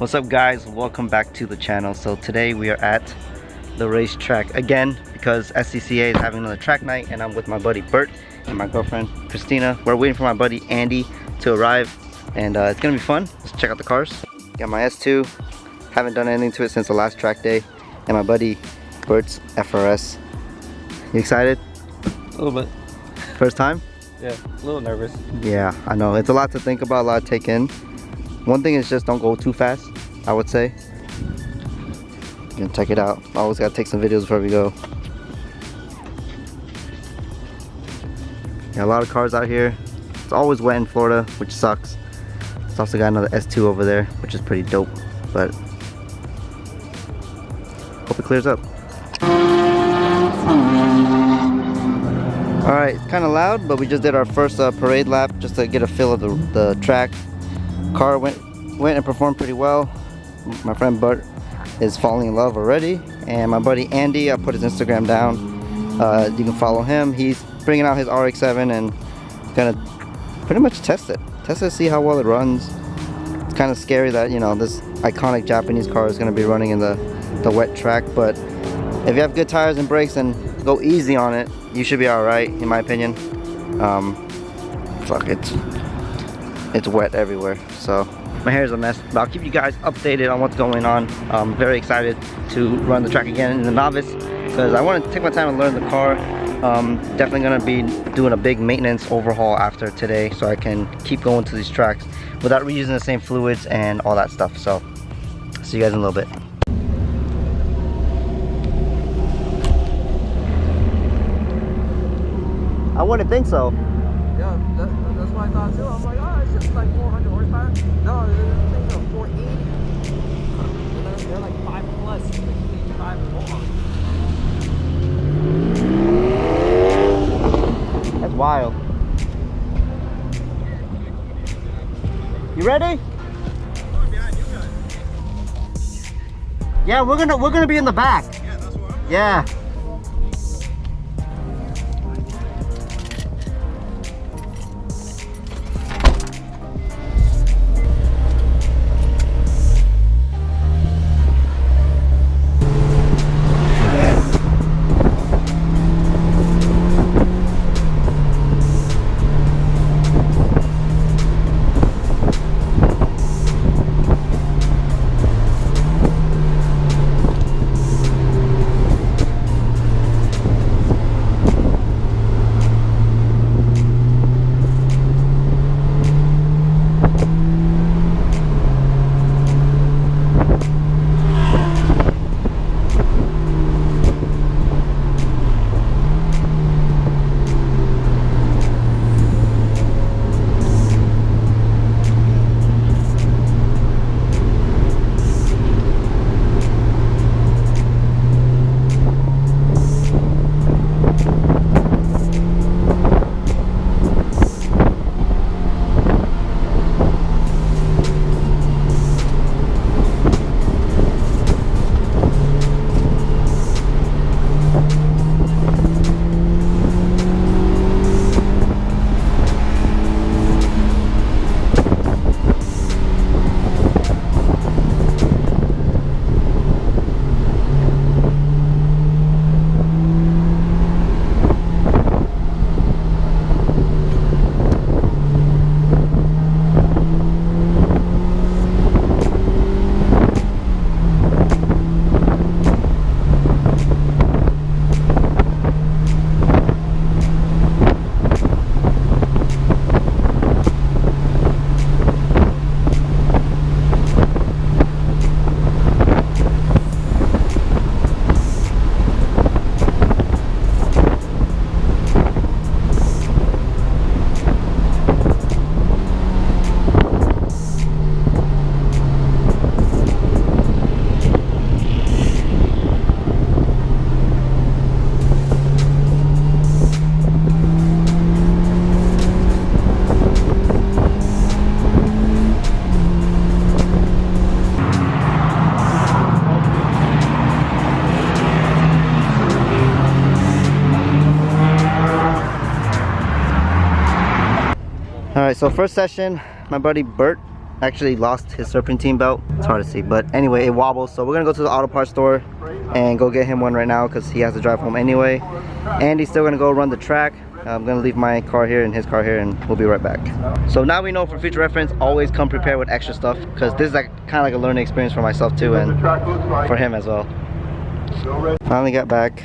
What's up guys, welcome back to the channel. So today we are at the racetrack again because SCCA is having another track night and I'm with my buddy Bert and my girlfriend Christina. We're waiting for my buddy Andy to arrive and it's gonna be fun. Let's check out the cars. Got my S2, haven't done anything to it since the last track day, and my buddy Bert's FRS. You excited? A little bit. First time? Yeah, a little nervous. Yeah, I know. It's a lot to think about, a lot to take in. One thing is just don't go too fast, I would say. You can check it out. Always gotta take some videos before we go. Yeah, a lot of cars out here. It's always wet in Florida, which sucks. It's also got another S2 over there, which is pretty dope, but hope it clears up. Alright, it's kind of loud, but we just did our first parade lap just to get a feel of the track. Car went and performed pretty well. My friend Bert is falling in love already, and my buddy Andy, I put his Instagram down. You can follow him. He's bringing out his RX-7 and gonna pretty much test it to see how well it runs. It's kind of scary that, you know, this iconic Japanese car is gonna be running in the wet track, but if you have good tires and brakes and go easy on it, you should be all right, in my opinion. Fuck it. It's wet everywhere, so my hair is a mess, but I'll keep you guys updated on what's going on. I'm very excited to run the track again in the novice because I want to take my time and learn the car. Definitely gonna be doing a big maintenance overhaul after today so I can keep going to these tracks without reusing the same fluids and all that stuff. So see you guys in a little bit. I wouldn't think so. Yeah, that's what I thought too. I'm like, oh, it's just like 400 horsepower. No, things are 480. They're like 5 plus, like 85 and more. That's wild. You ready? Yeah, we're gonna be in the back. Yeah, that's what I'm Yeah. Alright, so first session, my buddy Bert actually lost his serpentine belt. It's hard to see, but anyway, it wobbles. So we're gonna go to the auto parts store and go get him one right now because he has to drive home anyway. And he's still gonna go run the track. I'm gonna leave my car here and his car here, and we'll be right back. So now we know, for future reference, always come prepared with extra stuff, because this is like kind of like a learning experience for myself too, and for him as well. Finally got back.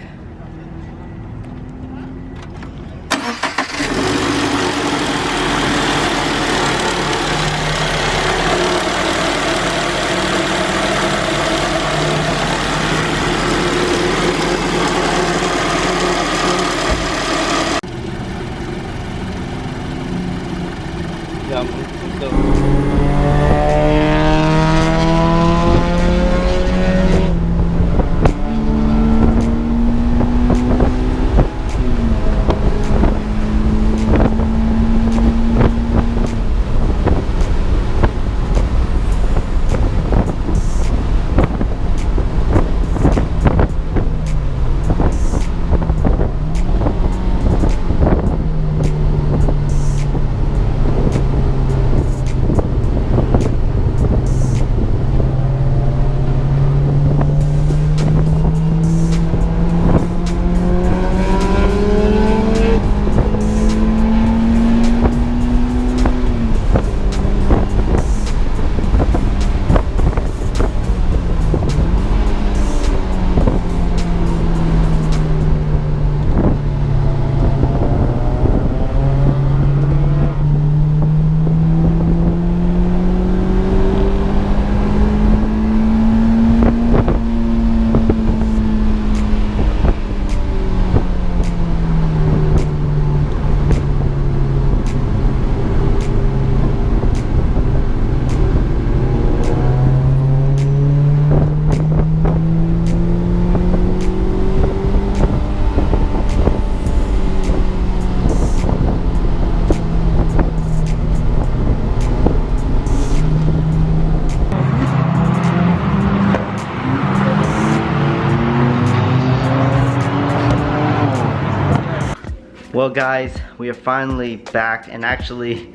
Well guys, we are finally back, and actually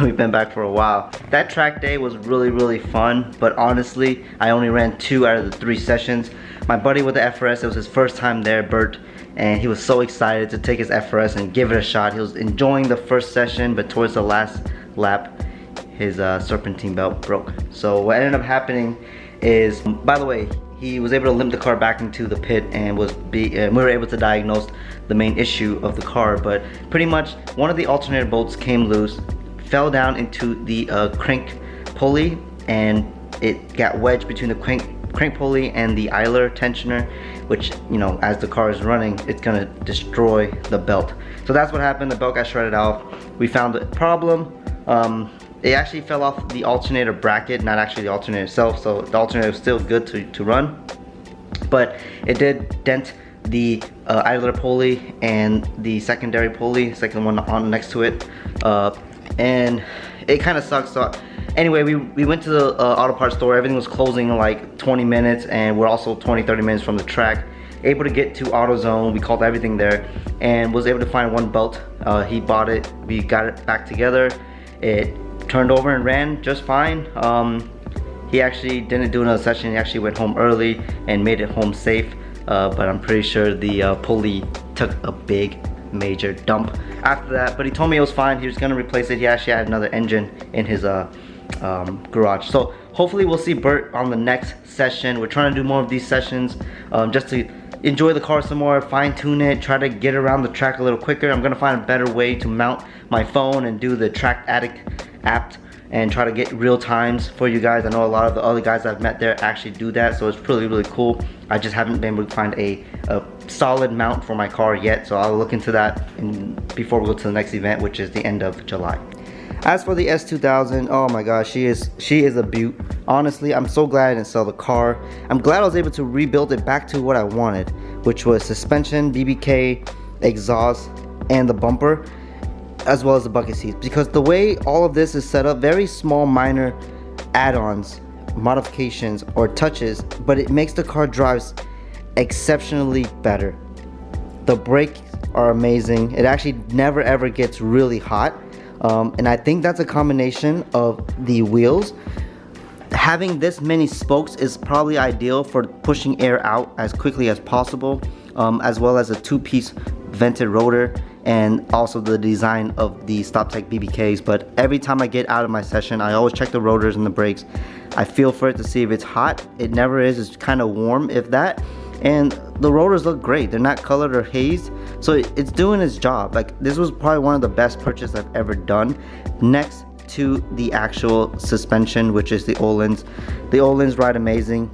we've been back for a while. That track day was really fun, but honestly I only ran 2 out of the 3 sessions. My buddy with the FRS, it was his first time there, Bert, and he was so excited to take his FRS and give it a shot. He was enjoying the first session, but towards the last lap his serpentine belt broke. So what ended up happening is, by the way, he was able to limp the car back into the pit, and we were able to diagnose the main issue of the car. But pretty much one of the alternator bolts came loose, fell down into the crank pulley, and it got wedged between the crank pulley and the idler tensioner, which, you know, as the car is running, it's gonna destroy the belt. So that's what happened. The belt got shredded off. We found the problem. It actually fell off the alternator bracket, not actually the alternator itself, so the alternator was still good to run, but it did dent the idler pulley and the secondary pulley, second one on next to it, and it kind of sucks. So anyway, we went to the auto parts store. Everything was closing in like 20 minutes, and we're also 20-30 minutes from the track. Able to get to AutoZone, we called everything there, and was able to find one belt. He bought it, we got it back together. It turned over and ran just fine. He actually didn't do another session. He actually went home early and made it home safe, but I'm pretty sure the pulley took a big major dump after that. But he told me it was fine. He was gonna replace it. He actually had another engine in his garage. So hopefully we'll see Bert on the next session. We're trying to do more of these sessions, just to enjoy the car some more, fine tune it, try to get around the track a little quicker. I'm gonna find a better way to mount my phone and do the Track Addict app and try to get real times for you guys. I know a lot of the other guys I've met there actually do that, so it's really cool. I just haven't been able to find a solid mount for my car yet, so I'll look into that before we go to the next event, which is the end of July. As for the S2000, oh my gosh, she is a beaut. Honestly, I'm so glad I didn't sell the car. I'm glad I was able to rebuild it back to what I wanted, which was suspension, BBK, exhaust, and the bumper, as well as the bucket seats. Because the way all of this is set up, very small minor add-ons, modifications, or touches, but it makes the car drives exceptionally better. The brakes are amazing. It actually never ever gets really hot. And I think that's a combination of the wheels. Having this many spokes is probably ideal for pushing air out as quickly as possible, as well as a 2-piece vented rotor, and also the design of the StopTech BBKs. But every time I get out of my session, I always check the rotors and the brakes. I feel for it to see if it's hot. It never is. It's kind of warm, if that. And the rotors look great. They're not colored or hazed, so it's doing its job. Like, this was probably one of the best purchases I've ever done, next to the actual suspension, which is the Öhlins. The Öhlins ride amazing.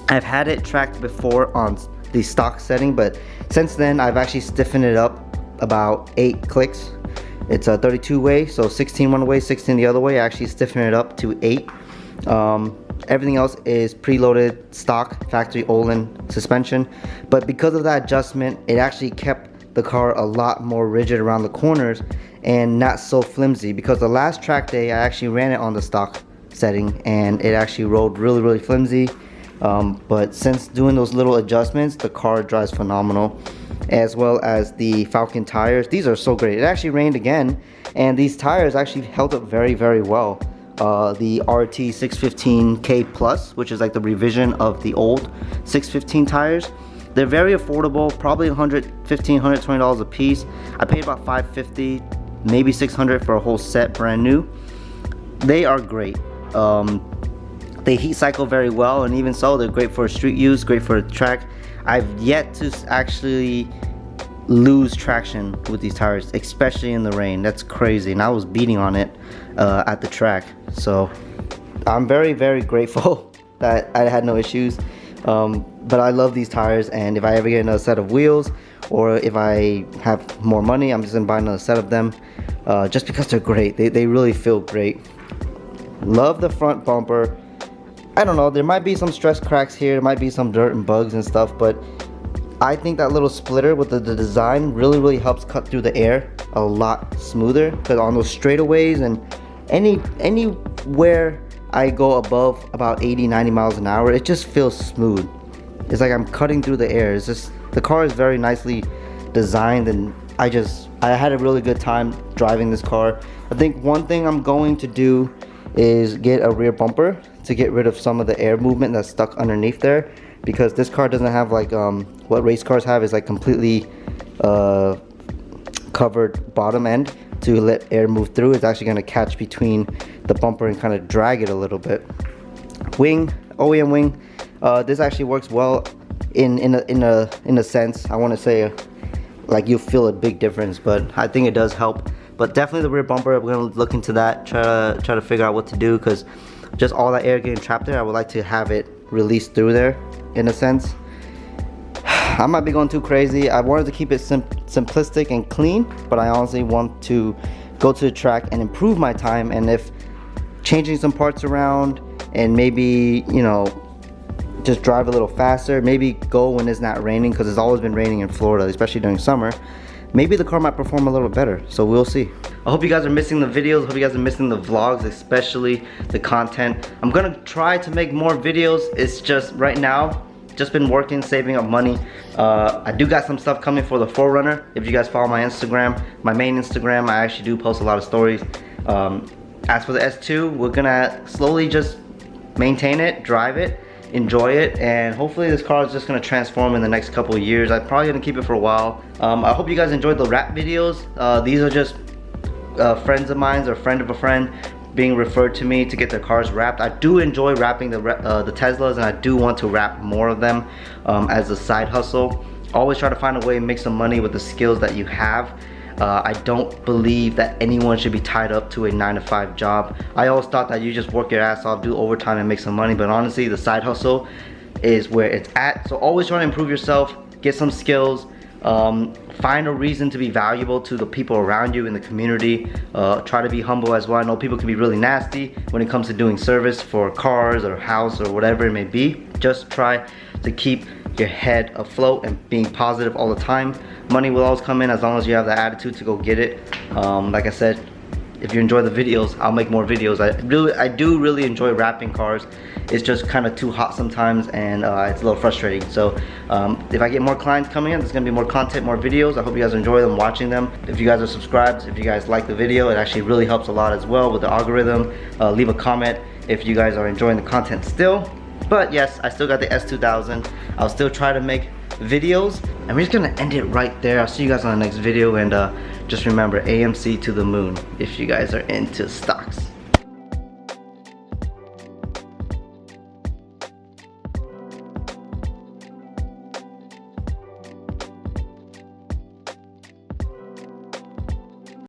I've had it tracked before on the stock setting, but since then I've actually stiffened it up about 8 clicks. It's a 32 way, so 16 one way, 16 the other way. I actually stiffened it up to 8. Everything else is preloaded stock factory Öhlin suspension, but because of that adjustment, it actually kept the car a lot more rigid around the corners and not so flimsy. Because the last track day I actually ran it on the stock setting and it actually rode really flimsy. But since doing those little adjustments, the car drives phenomenal. As well as the Falcon tires, these are so great. It actually rained again, and these tires actually held up very well. The RT 615K Plus, which is like the revision of the old 615 tires, they're very affordable, probably $115, $120 a piece. I paid about $550, maybe $600 for a whole set brand new. They are great. They heat cycle very well, and even so, they're great for street use, great for the track. I've yet to actually lose traction with these tires, especially in the rain. That's crazy, and I was beating on it at the track. So I'm very grateful that I had no issues. But I love these tires, and if I ever get another set of wheels, or if I have more money, I'm just gonna buy another set of them, just because they're great. They really feel great. Love the front bumper. I don't know, there might be some stress cracks here, there might be some dirt and bugs and stuff, but I think that little splitter with the design really helps cut through the air a lot smoother, because on those straightaways and anywhere I go above about 80-90 miles an hour, it just feels smooth. It's like I'm cutting through the air. It's just, the car is very nicely designed, and I had a really good time driving this car. I think one thing I'm going to do is get a rear bumper to get rid of some of the air movement that's stuck underneath there, because this car doesn't have like what race cars have, is like completely covered bottom end to let air move through. It's actually going to catch between the bumper and kind of drag it a little bit. Wing, OEM wing, this actually works well in a sense. I want to say like you feel a big difference, but I think it does help. But definitely the rear bumper, we're gonna look into that, try to figure out what to do, because just all that air getting trapped there, I would like to have it released through there in a sense. I might be going too crazy. I wanted to keep it simplistic and clean, but I honestly want to go to the track and improve my time, and if changing some parts around and maybe, you know, just drive a little faster, maybe go when it's not raining, because it's always been raining in Florida, especially during summer. Maybe the car might perform a little better, so we'll see. I hope you guys are missing the videos. I hope you guys are missing the vlogs, especially the content. I'm gonna try to make more videos. It's just right now, just been working, saving up money. I do got some stuff coming for the 4Runner. If you guys follow my Instagram, my main Instagram, I actually do post a lot of stories. As for the S2, we're gonna slowly just maintain it, drive it, enjoy it, and hopefully this car is just gonna transform in the next couple of years. I'm probably gonna keep it for a while. I hope you guys enjoyed the wrap videos. These are just friends of mine, or friend of a friend, being referred to me to get their cars wrapped. I do enjoy wrapping the Teslas, and I do want to wrap more of them as a side hustle. Always try to find a way to make some money with the skills that you have. I don't believe that anyone should be tied up to a 9-to-5 job. I always thought that you just work your ass off, do overtime, and make some money, but honestly, the side hustle is where it's at. So always try to improve yourself, get some skills, find a reason to be valuable to the people around you in the community. Try to be humble as well. I know people can be really nasty when it comes to doing service for cars or house or whatever it may be. Just try to keep your head afloat and being positive all the time. Money will always come in as long as you have the attitude to go get it. Like I said, if you enjoy the videos, I'll make more videos. I do really enjoy wrapping cars. It's just kind of too hot sometimes, and it's a little frustrating. So if I get more clients coming in, there's gonna be more content, more videos. I hope you guys enjoy them, watching them. If you guys are subscribed, if you guys like the video, it actually really helps a lot as well with the algorithm. Leave a comment if you guys are enjoying the content still. But yes, I still got the S2000. I'll still try to make videos, and we're just gonna end it right there. I'll see you guys on the next video, and just remember, AMC to the moon if you guys are into stocks.